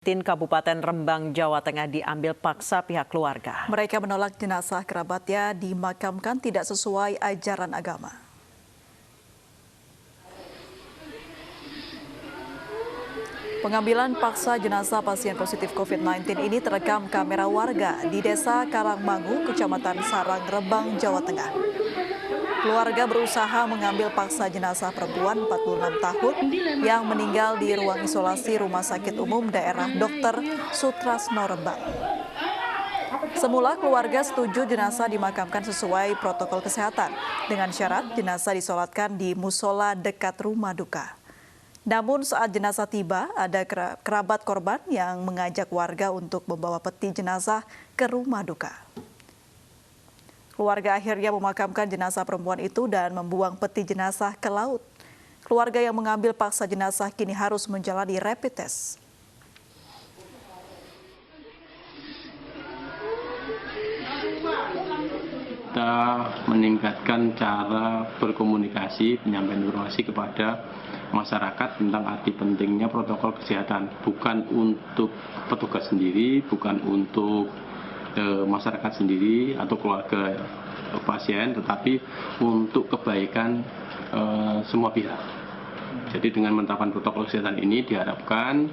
Kabupaten Rembang, Jawa Tengah diambil paksa pihak keluarga. Mereka menolak jenazah kerabatnya dimakamkan tidak sesuai ajaran agama. Pengambilan paksa jenazah pasien positif COVID-19 ini terekam kamera warga di Desa Karangmangu, Kecamatan Sarang, Rembang, Jawa Tengah. Keluarga berusaha mengambil paksa jenazah perempuan 46 tahun yang meninggal di ruang isolasi Rumah Sakit Umum Daerah Dr. Sutrasno Rembang. Semula keluarga setuju jenazah dimakamkan sesuai protokol kesehatan dengan syarat jenazah disolatkan di musola dekat rumah duka. Namun saat jenazah tiba, ada kerabat korban yang mengajak warga untuk membawa peti jenazah ke rumah duka. Keluarga akhirnya memakamkan jenazah perempuan itu dan membuang peti jenazah ke laut. Keluarga yang mengambil paksa jenazah kini harus menjalani rapid test. Kita meningkatkan cara berkomunikasi, penyampaian informasi kepada masyarakat tentang arti pentingnya protokol kesehatan. Bukan untuk petugas sendiri, bukan untuk masyarakat sendiri atau keluarga pasien, tetapi untuk kebaikan semua pihak. Jadi dengan menetapkan protokol kesehatan ini diharapkan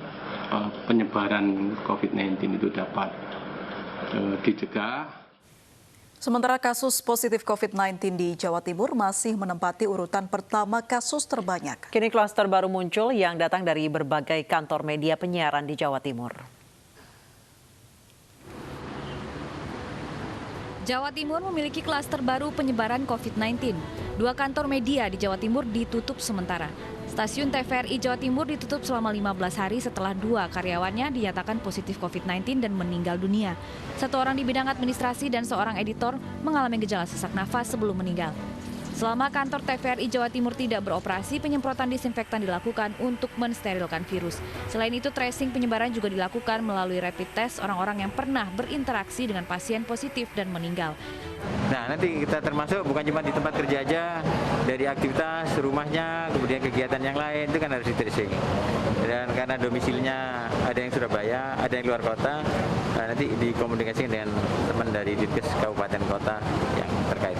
penyebaran COVID-19 itu dapat dicegah. Sementara kasus positif COVID-19 di Jawa Timur masih menempati urutan pertama kasus terbanyak. Kini klaster baru muncul yang datang dari berbagai kantor media penyiaran di Jawa Timur. Jawa Timur memiliki klaster baru penyebaran COVID-19. 2 kantor media di Jawa Timur ditutup sementara. Stasiun TVRI Jawa Timur ditutup selama 15 hari setelah 2 karyawannya dinyatakan positif COVID-19 dan meninggal dunia. 1 orang di bidang administrasi dan seorang editor mengalami gejala sesak nafas sebelum meninggal. Selama kantor TVRI Jawa Timur tidak beroperasi, penyemprotan disinfektan dilakukan untuk mensterilkan virus. Selain itu, tracing penyebaran juga dilakukan melalui rapid test orang-orang yang pernah berinteraksi dengan pasien positif dan meninggal. Nah, nanti kita termasuk bukan cuma di tempat kerja aja, dari aktivitas rumahnya, kemudian kegiatan yang lain itu kan harus di-tracing. Dan karena domisilinya ada yang Surabaya, ada yang luar kota, nanti dikomunikasikan dengan teman dari Dinkes Kabupaten Kota yang terkait.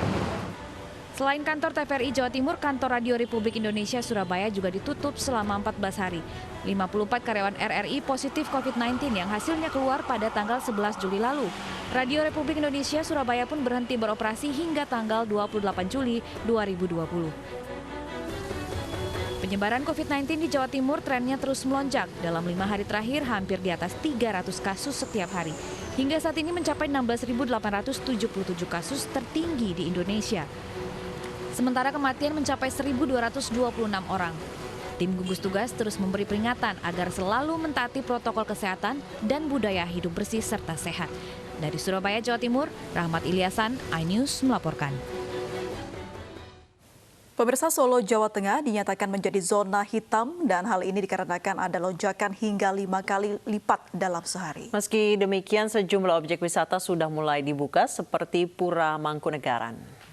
Selain kantor TVRI Jawa Timur, kantor Radio Republik Indonesia Surabaya juga ditutup selama 14 hari. 54 karyawan RRI positif COVID-19 yang hasilnya keluar pada tanggal 11 Juli lalu. Radio Republik Indonesia Surabaya pun berhenti beroperasi hingga tanggal 28 Juli 2020. Penyebaran COVID-19 di Jawa Timur trennya terus melonjak. Dalam 5 hari terakhir hampir di atas 300 kasus setiap hari. Hingga saat ini mencapai 16.877 kasus tertinggi di Indonesia. Sementara kematian mencapai 1.226 orang. Tim gugus tugas terus memberi peringatan agar selalu mentaati protokol kesehatan dan budaya hidup bersih serta sehat. Dari Surabaya, Jawa Timur, Rahmat Ilyasan, iNews melaporkan. Pemirsa, Solo, Jawa Tengah dinyatakan menjadi zona hitam dan hal ini dikarenakan ada lonjakan hingga 5 kali lipat dalam sehari. Meski demikian, sejumlah objek wisata sudah mulai dibuka seperti Pura Mangkunegaran.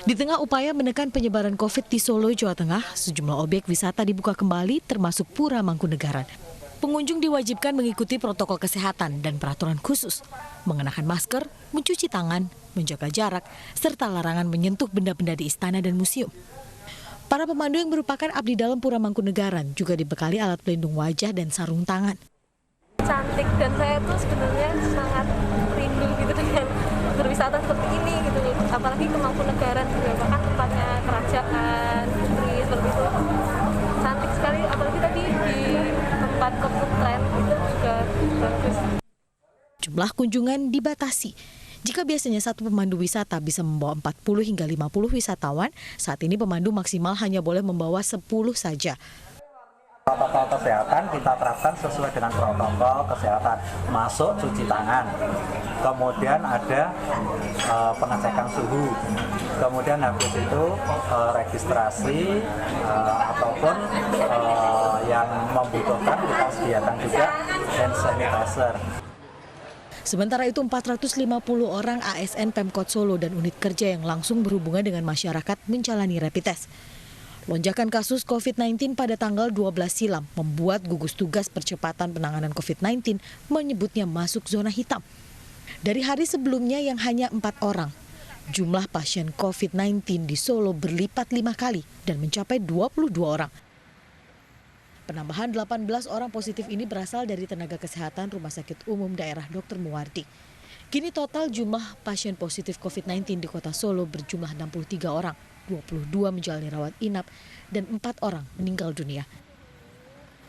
Di tengah upaya menekan penyebaran COVID di Solo, Jawa Tengah, sejumlah objek wisata dibuka kembali termasuk Pura Mangkunegaran. Pengunjung diwajibkan mengikuti protokol kesehatan dan peraturan khusus, mengenakan masker, mencuci tangan, menjaga jarak, serta larangan menyentuh benda-benda di istana dan museum. Para pemandu yang merupakan abdi dalam Pura Mangkunegaran juga dibekali alat pelindung wajah dan sarung tangan. Cantik, dan saya tuh sebenarnya sangat rindu gitu dengan berwisata seperti ini gitu, apalagi ke Mangkunegaran juga, bahkan tempatnya kerajaan, putri, seperti itu. Cantik sekali, apalagi tadi di tempat keputren itu juga bagus. Jumlah kunjungan dibatasi. Jika biasanya satu pemandu wisata bisa membawa 40 hingga 50 wisatawan, saat ini pemandu maksimal hanya boleh membawa 10 saja. Protokol kesehatan kita terapkan sesuai dengan protokol kesehatan. Masuk cuci tangan, kemudian ada pengecekan suhu, kemudian habis itu registrasi ataupun yang membutuhkan kita sediakan juga hand sanitizer. Sementara itu 450 orang ASN Pemkot Solo dan unit kerja yang langsung berhubungan dengan masyarakat menjalani rapid test. Lonjakan kasus COVID-19 pada tanggal 12 silam membuat gugus tugas percepatan penanganan COVID-19 menyebutnya masuk zona hitam. Dari hari sebelumnya yang hanya 4 orang, jumlah pasien COVID-19 di Solo berlipat 5 kali dan mencapai 22 orang. Penambahan 18 orang positif ini berasal dari tenaga kesehatan Rumah Sakit Umum Daerah Dr. Muwardi. Kini total jumlah pasien positif COVID-19 di kota Solo berjumlah 63 orang. 22 menjalani rawat inap dan 4 orang meninggal dunia.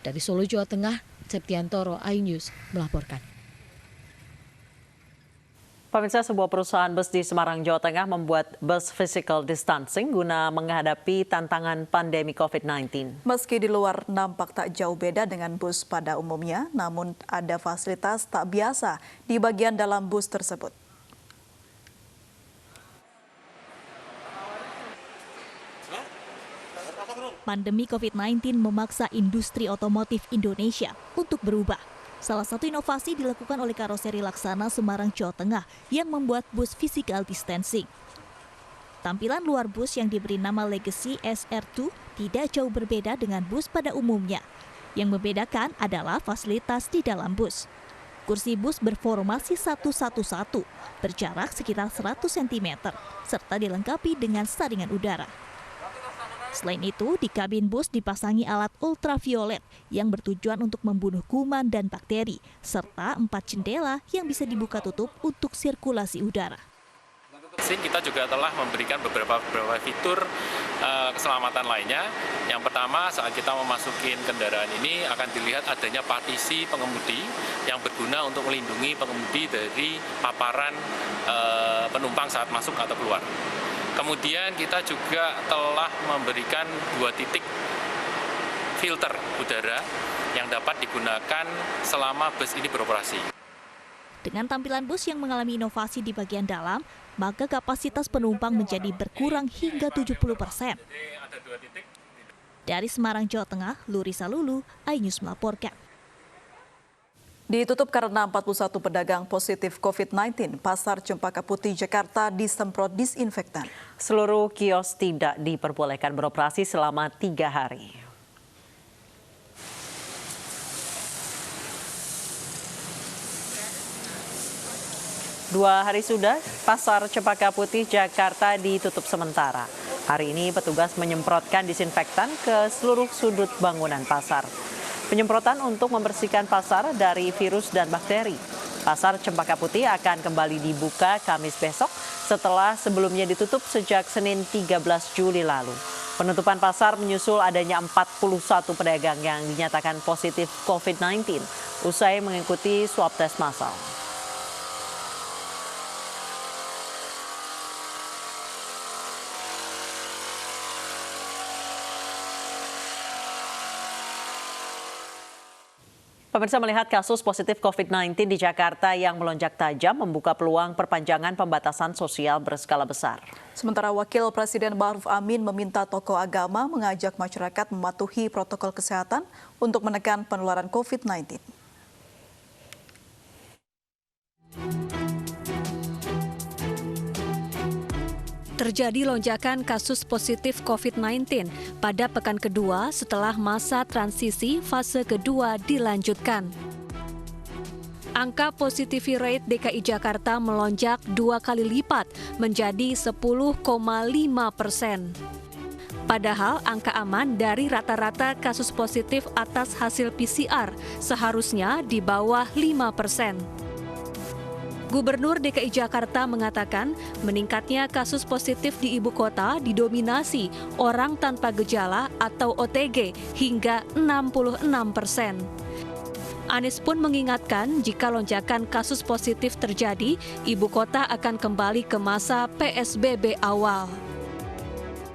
Dari Solo, Jawa Tengah, Septiantoro, iNews melaporkan. Pemirsa, sebuah perusahaan bus di Semarang, Jawa Tengah membuat bus physical distancing guna menghadapi tantangan pandemi COVID-19. Meski di luar nampak tak jauh beda dengan bus pada umumnya, namun ada fasilitas tak biasa di bagian dalam bus tersebut. Pandemi COVID-19 memaksa industri otomotif Indonesia untuk berubah. Salah satu inovasi dilakukan oleh Karoseri Laksana Semarang, Jawa Tengah yang membuat bus physical distancing. Tampilan luar bus yang diberi nama Legacy SR2 tidak jauh berbeda dengan bus pada umumnya. Yang membedakan adalah fasilitas di dalam bus. Kursi bus berformasi 1-1-1, berjarak sekitar 100 cm, serta dilengkapi dengan saringan udara. Selain itu, di kabin bus dipasangi alat ultraviolet yang bertujuan untuk membunuh kuman dan bakteri, serta 4 jendela yang bisa dibuka tutup untuk sirkulasi udara. Kita juga telah memberikan beberapa fitur keselamatan lainnya. Yang pertama, saat kita memasuki kendaraan ini akan dilihat adanya partisi pengemudi yang berguna untuk melindungi pengemudi dari paparan penumpang saat masuk atau keluar. Kemudian kita juga telah memberikan 2 titik filter udara yang dapat digunakan selama bus ini beroperasi. Dengan tampilan bus yang mengalami inovasi di bagian dalam, maka kapasitas penumpang menjadi berkurang hingga 70%. Dari Semarang, Jawa Tengah, Lurisa Lulu, iNews melaporkan. Ditutup karena 41 pedagang positif COVID-19, Pasar Cempaka Putih Jakarta disemprot disinfektan. Seluruh kios tidak diperbolehkan beroperasi selama 3 hari. Dua hari sudah, Pasar Cempaka Putih Jakarta ditutup sementara. Hari ini petugas menyemprotkan disinfektan ke seluruh sudut bangunan pasar. Penyemprotan untuk membersihkan pasar dari virus dan bakteri. Pasar Cempaka Putih akan kembali dibuka Kamis besok setelah sebelumnya ditutup sejak Senin 13 Juli lalu. Penutupan pasar menyusul adanya 41 pedagang yang dinyatakan positif COVID-19 usai mengikuti swab tes massal. Pemirsa, melihat kasus positif COVID-19 di Jakarta yang melonjak tajam membuka peluang perpanjangan pembatasan sosial berskala besar. Sementara Wakil Presiden Ma'ruf Amin meminta tokoh agama mengajak masyarakat mematuhi protokol kesehatan untuk menekan penularan COVID-19. Terjadi lonjakan kasus positif COVID-19 pada pekan kedua setelah masa transisi fase kedua dilanjutkan. Angka positivity rate DKI Jakarta melonjak 2 kali lipat menjadi 10,5%. Padahal angka aman dari rata-rata kasus positif atas hasil PCR seharusnya di bawah 5%. Gubernur DKI Jakarta mengatakan meningkatnya kasus positif di ibu kota didominasi orang tanpa gejala atau OTG hingga 66%. Anies pun mengingatkan jika lonjakan kasus positif terjadi, ibu kota akan kembali ke masa PSBB awal.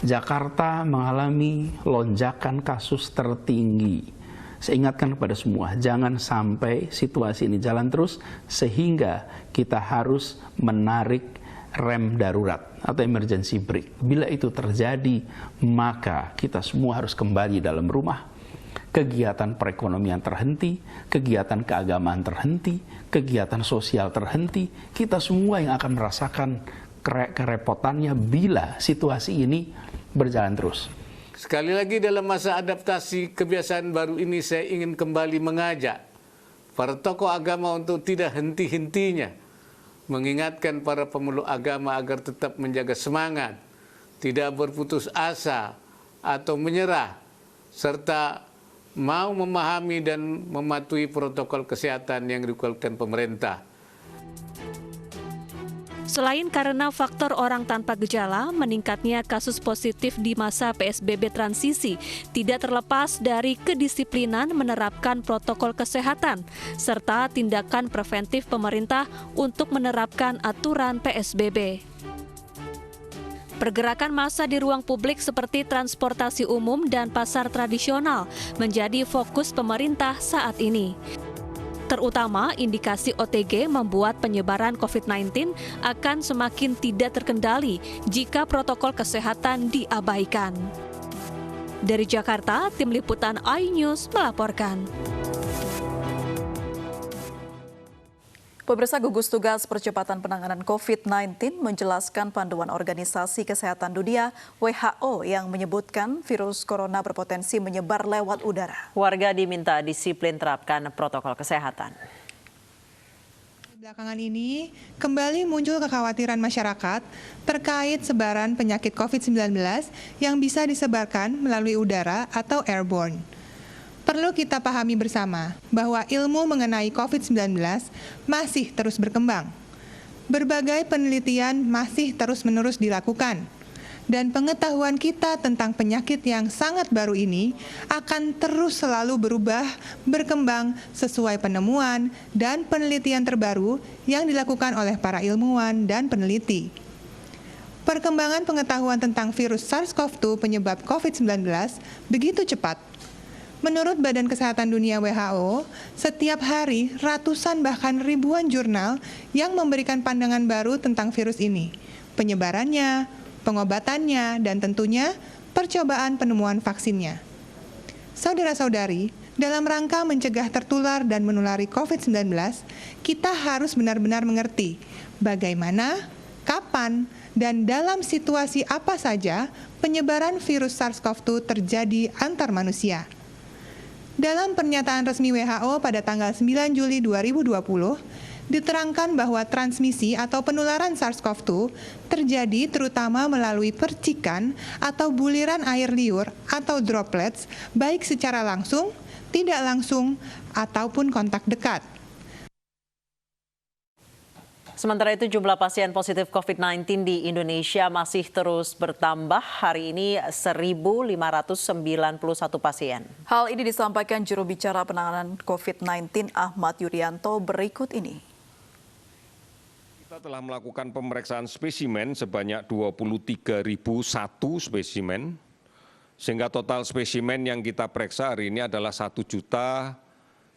Jakarta mengalami lonjakan kasus tertinggi. Saya ingatkan kepada semua, jangan sampai situasi ini jalan terus sehingga kita harus menarik rem darurat atau emergency brake. Bila itu terjadi, maka kita semua harus kembali dalam rumah. Kegiatan perekonomian terhenti, kegiatan keagamaan terhenti, kegiatan sosial terhenti. Kita semua yang akan merasakan kerepotannya bila situasi ini berjalan terus. Sekali lagi dalam masa adaptasi kebiasaan baru ini saya ingin kembali mengajak para tokoh agama untuk tidak henti-hentinya mengingatkan para pemeluk agama agar tetap menjaga semangat, tidak berputus asa atau menyerah, serta mau memahami dan mematuhi protokol kesehatan yang dikeluarkan pemerintah. Selain karena faktor orang tanpa gejala, meningkatnya kasus positif di masa PSBB transisi tidak terlepas dari kedisiplinan menerapkan protokol kesehatan, serta tindakan preventif pemerintah untuk menerapkan aturan PSBB. Pergerakan massa di ruang publik seperti transportasi umum dan pasar tradisional menjadi fokus pemerintah saat ini. Terutama indikasi OTG membuat penyebaran COVID-19 akan semakin tidak terkendali jika protokol kesehatan diabaikan. Dari Jakarta, Tim Liputan iNews melaporkan. Pemirsa, gugus tugas percepatan penanganan COVID-19 menjelaskan panduan Organisasi Kesehatan Dunia WHO yang menyebutkan virus corona berpotensi menyebar lewat udara. Warga diminta disiplin terapkan protokol kesehatan. Belakangan ini kembali muncul kekhawatiran masyarakat terkait sebaran penyakit COVID-19 yang bisa disebarkan melalui udara atau airborne. Perlu kita pahami bersama bahwa ilmu mengenai COVID-19 masih terus berkembang. Berbagai penelitian masih terus-menerus dilakukan. Dan pengetahuan kita tentang penyakit yang sangat baru ini akan terus selalu berubah, berkembang sesuai penemuan dan penelitian terbaru yang dilakukan oleh para ilmuwan dan peneliti. Perkembangan pengetahuan tentang virus SARS-CoV-2 penyebab COVID-19 begitu cepat. Menurut Badan Kesehatan Dunia WHO, setiap hari ratusan bahkan ribuan jurnal yang memberikan pandangan baru tentang virus ini, penyebarannya, pengobatannya, dan tentunya percobaan penemuan vaksinnya. Saudara-saudari, dalam rangka mencegah tertular dan menulari COVID-19, kita harus benar-benar mengerti bagaimana, kapan, dan dalam situasi apa saja penyebaran virus SARS-CoV-2 terjadi antar manusia. Dalam pernyataan resmi WHO pada tanggal 9 Juli 2020, diterangkan bahwa transmisi atau penularan SARS-CoV-2 terjadi terutama melalui percikan atau buliran air liur atau droplets, baik secara langsung, tidak langsung, ataupun kontak dekat. Sementara itu jumlah pasien positif COVID-19 di Indonesia masih terus bertambah. Hari ini 1.591 pasien. Hal ini disampaikan juru bicara penanganan COVID-19 Ahmad Yuryanto berikut ini. Kita telah melakukan pemeriksaan spesimen sebanyak 23.001 spesimen, sehingga total spesimen yang kita periksa hari ini adalah 1.097.468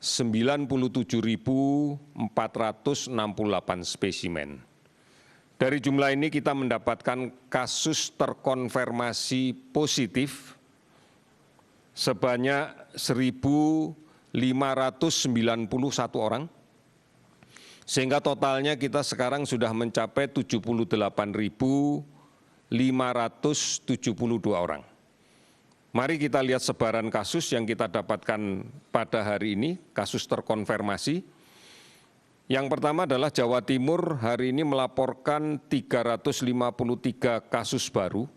spesimen. Dari jumlah ini kita mendapatkan kasus terkonfirmasi positif sebanyak 1.591 orang, sehingga totalnya kita sekarang sudah mencapai 78.572 orang. Mari kita lihat sebaran kasus yang kita dapatkan pada hari ini, kasus terkonfirmasi. Yang pertama adalah Jawa Timur hari ini melaporkan 353 kasus baru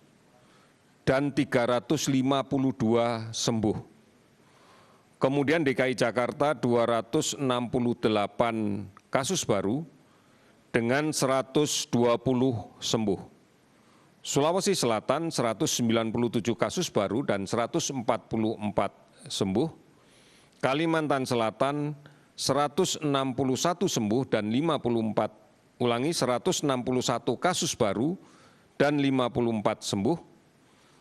dan 352 sembuh. Kemudian DKI Jakarta 268 kasus baru dengan 120 sembuh. Sulawesi Selatan 197 kasus baru dan 144 sembuh. Kalimantan Selatan 161 sembuh dan 161 kasus baru dan 54 sembuh.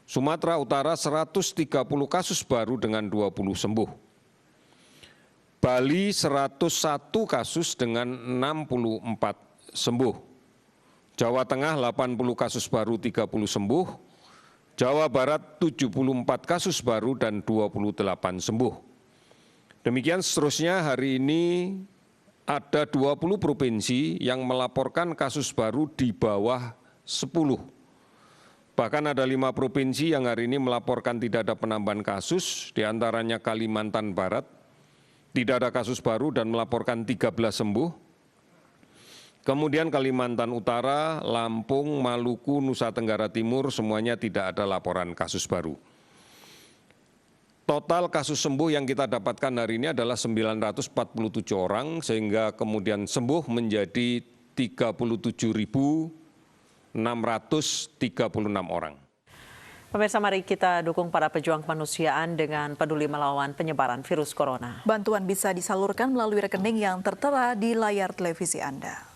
Sumatera Utara 130 kasus baru dengan 20 sembuh. Bali 101 kasus dengan 64 sembuh. Jawa Tengah 80 kasus baru 30 sembuh, Jawa Barat 74 kasus baru dan 28 sembuh. Demikian seterusnya hari ini ada 20 provinsi yang melaporkan kasus baru di bawah 10. Bahkan ada 5 provinsi yang hari ini melaporkan tidak ada penambahan kasus, diantaranya Kalimantan Barat, tidak ada kasus baru dan melaporkan 13 sembuh. Kemudian Kalimantan Utara, Lampung, Maluku, Nusa Tenggara Timur semuanya tidak ada laporan kasus baru. Total kasus sembuh yang kita dapatkan hari ini adalah 947 orang, sehingga kemudian sembuh menjadi 37.636 orang. Pemirsa, mari kita dukung para pejuang kemanusiaan dengan peduli melawan penyebaran virus corona. Bantuan bisa disalurkan melalui rekening yang tertera di layar televisi Anda.